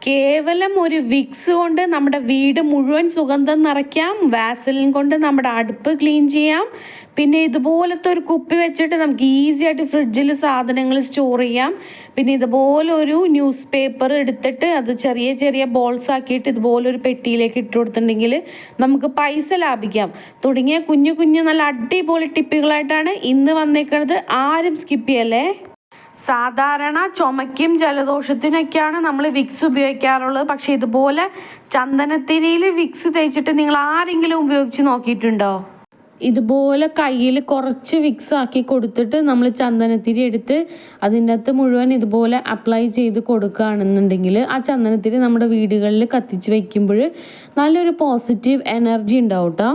കേവലം ഒരു വിക്സ് കൊണ്ട് നമ്മുടെ വീട് മുഴുവൻ സുഗന്ധം നിറയ്ക്കാം. വാസലിൻ കൊണ്ട് നമ്മുടെ അടുപ്പ് ക്ലീൻ ചെയ്യാം. പിന്നെ ഇതുപോലത്തെ ഒരു കുപ്പി വെച്ചിട്ട് നമുക്ക് ഈസി ആയിട്ട് ഫ്രിഡ്ജിൽ സാധനങ്ങൾ സ്റ്റോർ ചെയ്യാം. പിന്നെ ഇതുപോലെ ഒരു ന്യൂസ് പേപ്പർ എടുത്തിട്ട് അത് ചെറിയ ചെറിയ ബോൾസ് ആക്കിയിട്ട് ഇതുപോലൊരു പെട്ടിയിലേക്ക് ഇട്ട് കൊടുത്തിട്ടുണ്ടെങ്കിൽ നമുക്ക് പൈസ ലാഭിക്കാം. തുടങ്ങിയ കുഞ്ഞു കുഞ്ഞു നല്ല അടിപൊളി ടിപ്പുകളായിട്ടാണ് ഇന്ന് വന്നേക്കുന്നത്. ആരും സ്കിപ്പ് ചെയ്യല്ലേ. സാധാരണ ചുമയ്ക്കും ജലദോഷത്തിനൊക്കെയാണ് നമ്മൾ വിക്സ് ഉപയോഗിക്കാറുള്ളത്. പക്ഷെ ഇതുപോലെ ചന്ദനത്തിരിയിൽ വിക്സ് തേച്ചിട്ട് നിങ്ങൾ ആരെങ്കിലും ഉപയോഗിച്ച് നോക്കിയിട്ടുണ്ടോ? ഇതുപോലെ കയ്യിൽ കുറച്ച് വിക്സ് ആക്കി കൊടുത്തിട്ട് നമ്മൾ ചന്ദനത്തിരി എടുത്ത് അതിൻ്റെ അകത്ത് മുഴുവൻ ഇതുപോലെ അപ്ലൈ ചെയ്ത് കൊടുക്കുകയാണെന്നുണ്ടെങ്കിൽ ആ ചന്ദനത്തിരി നമ്മുടെ വീടുകളിൽ കത്തിച്ച് വയ്ക്കുമ്പോൾ നല്ലൊരു പോസിറ്റീവ് എനർജി ഉണ്ടാവും കേട്ടോ.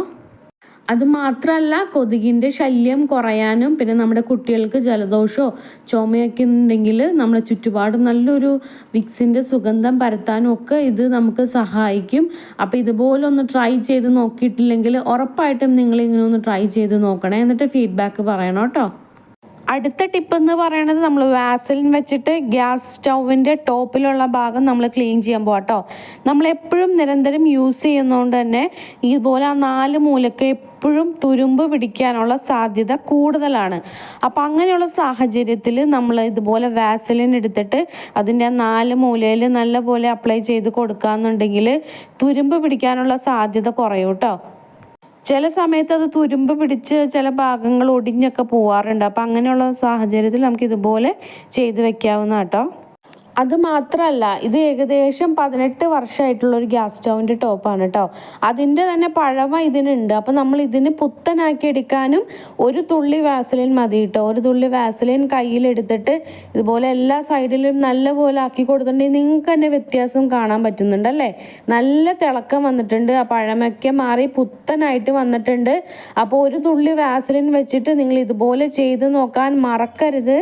അത് മാത്രമല്ല, കൊതുകിൻ്റെ ശല്യം കുറയാനും പിന്നെ നമ്മുടെ കുട്ടികൾക്ക് ജലദോഷമോ ചുമയൊക്കെ ഉണ്ടെങ്കിൽ നമ്മുടെ ചുറ്റുപാടും നല്ലൊരു വിക്സിൻ്റെ സുഗന്ധം പരത്താനും ഒക്കെ ഇത് നമുക്ക് സഹായിക്കും. അപ്പോൾ ഇതുപോലെ ഒന്ന് ട്രൈ ചെയ്ത് നോക്കിയിട്ടില്ലെങ്കിൽ ഉറപ്പായിട്ടും നിങ്ങൾ ഇങ്ങനെ ഒന്ന് ട്രൈ ചെയ്ത് നോക്കണേ. എന്നിട്ട് ഫീഡ്ബാക്ക് പറയണം കേട്ടോ. അടുത്ത ടിപ്പ് എന്ന് പറയുന്നത് നമ്മൾ വാസലിൻ വെച്ചിട്ട് ഗ്യാസ് സ്റ്റൗവിൻ്റെ ടോപ്പിലുള്ള ഭാഗം നമ്മൾ ക്ലീൻ ചെയ്യാൻ പോകാം കേട്ടോ. നമ്മളെപ്പോഴും നിരന്തരം യൂസ് ചെയ്യുന്നതുകൊണ്ട് തന്നെ ഇതുപോലെ ആ 4 മൂലയ്ക്ക് എപ്പോഴും തുരുമ്പ് പിടിക്കാനുള്ള സാധ്യത കൂടുതലാണ്. അപ്പോൾ അങ്ങനെയുള്ള സാഹചര്യത്തിൽ നമ്മൾ ഇതുപോലെ വാസലിൻ എടുത്തിട്ട് അതിൻ്റെ 4 മൂലയിൽ നല്ലപോലെ അപ്ലൈ ചെയ്ത് കൊടുക്കുകയെന്നുണ്ടെങ്കിൽ തുരുമ്പ് പിടിക്കാനുള്ള സാധ്യത കുറയും കേട്ടോ. ചില സമയത്ത് അത് തുരുമ്പ് പിടിച്ച് ചില ഭാഗങ്ങൾ ഒടിഞ്ഞൊക്കെ പോവാറുണ്ട്. അപ്പോൾ അങ്ങനെയുള്ള സാഹചര്യത്തിൽ നമുക്ക് ഇതുപോലെ ചെയ്ത് വെക്കാവുന്ന കേട്ടോ. അത് മാത്രമല്ല, ഇത് ഏകദേശം 18 വർഷമായിട്ടുള്ളൊരു ഗ്യാസ് സ്റ്റൗവിൻ്റെ ടോപ്പാണ് കേട്ടോ. അതിൻ്റെ തന്നെ പഴമ ഇതിനുണ്ട്. അപ്പോൾ നമ്മൾ ഇതിന് പുത്തനാക്കി എടുക്കാനും ഒരു തുള്ളി വാസലിൻ മതി കേട്ടോ. ഒരു തുള്ളി വാസലിൻ കയ്യിലെടുത്തിട്ട് ഇതുപോലെ എല്ലാ സൈഡിലും നല്ലപോലെ ആക്കി കൊടുത്തിട്ടുണ്ടെങ്കിൽ നിങ്ങൾക്ക് തന്നെ വ്യത്യാസം കാണാൻ പറ്റുന്നുണ്ടല്ലേ. നല്ല തിളക്കം വന്നിട്ടുണ്ട്. ആ പഴമൊക്കെ മാറി പുത്തനായിട്ട് വന്നിട്ടുണ്ട്. അപ്പോൾ ഒരു തുള്ളി വാസലിൻ വെച്ചിട്ട് നിങ്ങൾ ഇതുപോലെ ചെയ്ത് നോക്കാൻ മറക്കരുത്.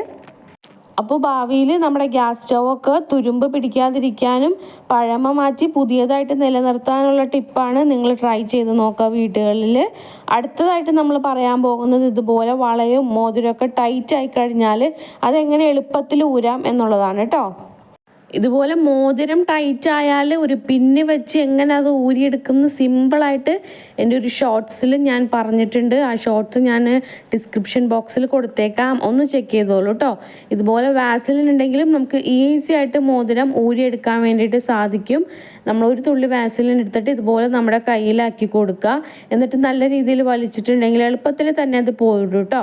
അപ്പോൾ ഭാവിയിൽ നമ്മുടെ ഗ്യാസ് സ്റ്റൗവൊക്കെ തുരുമ്പ് പിടിക്കാതിരിക്കാനും പഴമ മാറ്റി പുതിയതായിട്ട് നിലനിർത്താനുള്ള ടിപ്പാണ്. നിങ്ങൾ ട്രൈ ചെയ്ത് നോക്കുക വീടുകളിൽ. അടുത്തതായിട്ട് നമ്മൾ പറയാൻ പോകുന്നത് ഇതുപോലെ വളയും മോതിരമൊക്കെ ടൈറ്റ് ആയി കഴിഞ്ഞാൽ അതെങ്ങനെ എളുപ്പത്തിൽ ഊരാം എന്നുള്ളതാണ് കേട്ടോ. ഇതുപോലെ മോതിരം ടൈറ്റ് ആയാൽ ഒരു പിന്ന് വെച്ച് എങ്ങനെ അത് ഊരിയെടുക്കുന്ന സിമ്പിളായിട്ട് എൻ്റെ ഒരു ഷോർട്സിൽ ഞാൻ പറഞ്ഞിട്ടുണ്ട്. ആ ഷോർട്സ് ഞാൻ ഡിസ്ക്രിപ്ഷൻ ബോക്സിൽ കൊടുത്തേക്കാം, ഒന്ന് ചെക്ക് ചെയ്തോളൂ കേട്ടോ. ഇതുപോലെ വാസലിൻ ഉണ്ടെങ്കിലും നമുക്ക് ഈസി ആയിട്ട് മോതിരം ഊരിയെടുക്കാൻ വേണ്ടിയിട്ട് സാധിക്കും. നമ്മൾ ഒരു തുള്ളി വാസലിൻ എടുത്തിട്ട് ഇതുപോലെ നമ്മുടെ കയ്യിലാക്കി കൊടുക്കുക. എന്നിട്ട് നല്ല രീതിയിൽ വലിച്ചിട്ടുണ്ടെങ്കിൽ എളുപ്പത്തിൽ തന്നെ അത് പോയിടും കേട്ടോ.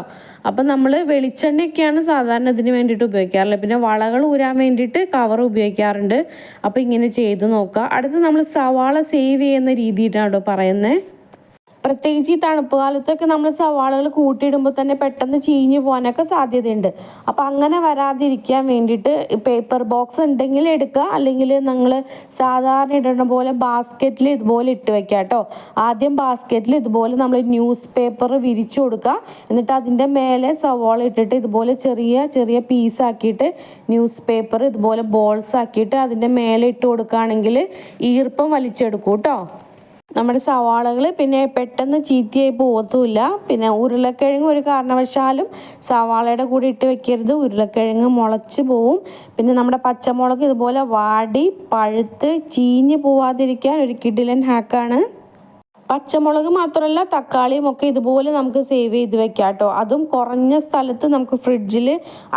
അപ്പം നമ്മൾ വെളിച്ചെണ്ണയൊക്കെയാണ് സാധാരണ ഇതിന് വേണ്ടിയിട്ട് ഉപയോഗിക്കാറുള്ളത്. പിന്നെ വളകൾ ഊരാൻ വേണ്ടിയിട്ട് കവർ ഉപയോഗിക്കാറുണ്ട്. അപ്പോൾ ഇങ്ങനെ ചെയ്ത് നോക്കുക. അടുത്ത് നമ്മൾ സവാള സേവ് ചെയ്യുന്ന രീതിയിലാണ് കേട്ടോ പറയുന്നത്. പ്രത്യേകിച്ച് ഈ തണുപ്പ് കാലത്തൊക്കെ നമ്മൾ സവാളകൾ കൂട്ടിയിടുമ്പോൾ തന്നെ പെട്ടെന്ന് ചീഞ്ഞു പോകാനൊക്കെ സാധ്യതയുണ്ട്. അപ്പോൾ അങ്ങനെ വരാതിരിക്കാൻ വേണ്ടിയിട്ട് പേപ്പർ ബോക്സ് ഉണ്ടെങ്കിൽ എടുക്കുക, അല്ലെങ്കിൽ നിങ്ങൾ സാധാരണ ഇടുന്ന പോലെ ബാസ്ക്കറ്റിൽ ഇതുപോലെ ഇട്ട് വെക്കുക കേട്ടോ. ആദ്യം ബാസ്ക്കറ്റിൽ ഇതുപോലെ നമ്മൾ ന്യൂസ് പേപ്പർ വിരിച്ചു കൊടുക്കുക. എന്നിട്ട് അതിൻ്റെ മേലെ സവാള ഇട്ടിട്ട് ഇതുപോലെ ചെറിയ ചെറിയ പീസാക്കിയിട്ട് ന്യൂസ് പേപ്പർ ഇതുപോലെ ബോൾസ് ആക്കിയിട്ട് അതിൻ്റെ മേലെ ഇട്ട് കൊടുക്കുകയാണെങ്കിൽ ഈർപ്പം വലിച്ചെടുക്കും കേട്ടോ നമ്മുടെ സവാളകൾ. പിന്നെ പെട്ടെന്ന് ചീത്തയായി പോകത്തുമില്ല. പിന്നെ ഉരുളക്കിഴങ്ങ് ഒരു കാരണവശാലും സവാളയുടെ കൂടെ ഇട്ട് വെക്കരുത്, ഉരുളക്കിഴങ്ങ് മുളച്ച് പോവും. പിന്നെ നമ്മുടെ പച്ചമുളക് ഇതുപോലെ വാടി പഴുത്ത് ചീഞ്ഞ് പോവാതിരിക്കാൻ ഒരു കിടിലൻ ഹാക്കാണ്. പച്ചമുളക് മാത്രമല്ല തക്കാളിയും ഒക്കെ ഇതുപോലെ നമുക്ക് സേവ് ചെയ്ത് വെക്കാം കേട്ടോ. അതും കുറഞ്ഞ സ്ഥലത്ത് നമുക്ക് ഫ്രിഡ്ജിൽ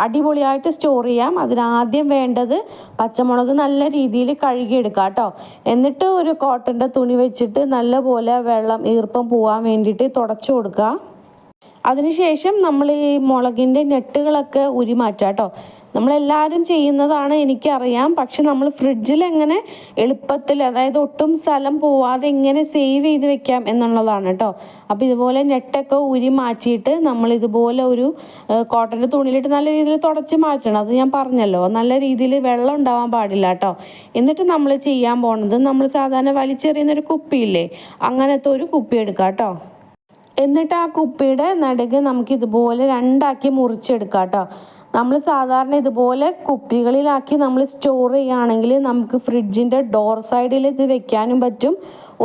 അടിപൊളിയായിട്ട് സ്റ്റോർ ചെയ്യാം. അതിനാദ്യം വേണ്ടത് പച്ചമുളക് നല്ല രീതിയിൽ കഴുകിയെടുക്കാം കേട്ടോ. എന്നിട്ട് ഒരു കോട്ടൻ്റെ തുണി വെച്ചിട്ട് നല്ലപോലെ വെള്ളം ഈർപ്പം പോകാൻ വേണ്ടിയിട്ട് തുടച്ചു കൊടുക്കുക. അതിനുശേഷം നമ്മൾ ഈ മുളകിൻ്റെ നെട്ടുകളൊക്കെ ഉരി മാറ്റാം കേട്ടോ. നമ്മളെല്ലാവരും ചെയ്യുന്നതാണ് എനിക്കറിയാം. പക്ഷെ നമ്മൾ ഫ്രിഡ്ജിൽ എങ്ങനെ എളുപ്പത്തിൽ, അതായത് ഒട്ടും സ്ഥലം പോവാതെ എങ്ങനെ സേവ് ചെയ്ത് വെക്കാം എന്നുള്ളതാണ് കേട്ടോ. അപ്പോൾ ഇതുപോലെ നെട്ടൊക്കെ ഉരി മാറ്റിയിട്ട് നമ്മൾ ഇതുപോലെ ഒരു കോട്ടൻ്റെ തുണിയിലിട്ട് നല്ല രീതിയിൽ തുടച്ച് മാറ്റണം. അത് ഞാൻ പറഞ്ഞല്ലോ, നല്ല രീതിയിൽ വെള്ളം ഉണ്ടാവാൻ പാടില്ല കേട്ടോ. എന്നിട്ട് നമ്മൾ ചെയ്യാൻ പോണത്, നമ്മൾ സാധാരണ വലിച്ചെറിയുന്നൊരു കുപ്പിയില്ലേ, അങ്ങനത്തെ ഒരു കുപ്പി എടുക്കാം കേട്ടോ. എന്നിട്ട് ആ കുപ്പിയുടെ നടുക്ക് നമുക്ക് ഇതുപോലെ 2 ആക്കി മുറിച്ചെടുക്കാം കേട്ടോ. നമ്മൾ സാധാരണ ഇതുപോലെ കുപ്പികളിലാക്കി നമ്മൾ സ്റ്റോർ ചെയ്യുകയാണെങ്കിൽ നമുക്ക് ഫ്രിഡ്ജിൻ്റെ ഡോർ സൈഡിൽ ഇത് വെക്കാനും പറ്റും,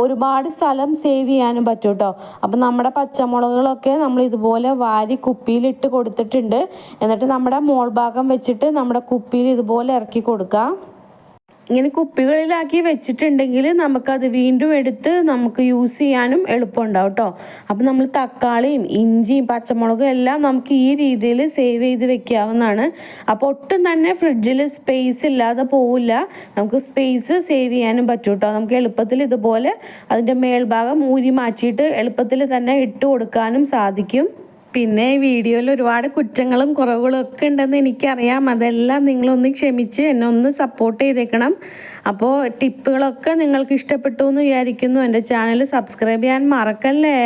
ഒരുപാട് സ്ഥലം സേവ് ചെയ്യാനും പറ്റും കേട്ടോ. അപ്പം നമ്മുടെ പച്ചമുളകുകളൊക്കെ നമ്മൾ ഇതുപോലെ വാരി കുപ്പിയിലിട്ട് കൊടുത്തിട്ടുണ്ട്. എന്നിട്ട് നമ്മുടെ മോൾ ഭാഗം വെച്ചിട്ട് നമ്മുടെ കുപ്പിയിൽ ഇതുപോലെ ഇറക്കി കൊടുക്കാം. ഇങ്ങനെ കുപ്പികളിലാക്കി വെച്ചിട്ടുണ്ടെങ്കിൽ നമുക്കത് വീണ്ടും എടുത്ത് നമുക്ക് യൂസ് ചെയ്യാനും എളുപ്പമുണ്ടാവും കേട്ടോ. അപ്പം നമ്മൾ തക്കാളിയും ഇഞ്ചിയും പച്ചമുളകും എല്ലാം നമുക്ക് ഈ രീതിയിൽ സേവ് ചെയ്ത് വെക്കാവുന്നതാണ്. അപ്പോൾ ഒട്ടും തന്നെ ഫ്രിഡ്ജിൽ സ്പേസ് ഇല്ലാതെ പോവില്ല, നമുക്ക് സ്പേസ് സേവ് ചെയ്യാനും പറ്റും കേട്ടോ. നമുക്ക് എളുപ്പത്തിൽ ഇതുപോലെ അതിൻ്റെ മേൽഭാഗം ഊരി മാറ്റിയിട്ട് എളുപ്പത്തിൽ തന്നെ ഇട്ട് കൊടുക്കാനും സാധിക്കും. പിന്നെ വീഡിയോയിൽ ഒരുപാട് കുറ്റങ്ങളും കുറവുകളും ഒക്കെ ഉണ്ടെന്ന് എനിക്കറിയാം. അതെല്ലാം നിങ്ങളൊന്ന് ക്ഷമിച്ച് എന്നെ ഒന്ന് സപ്പോർട്ട് ചെയ്തേക്കണം. അപ്പോൾ ടിപ്പുകളൊക്കെ നിങ്ങൾക്ക് ഇഷ്ടപ്പെട്ടു എന്ന് വിചാരിക്കുന്നു. എൻ്റെ ചാനൽ സബ്സ്ക്രൈബ് ചെയ്യാൻ മറക്കല്ലേ.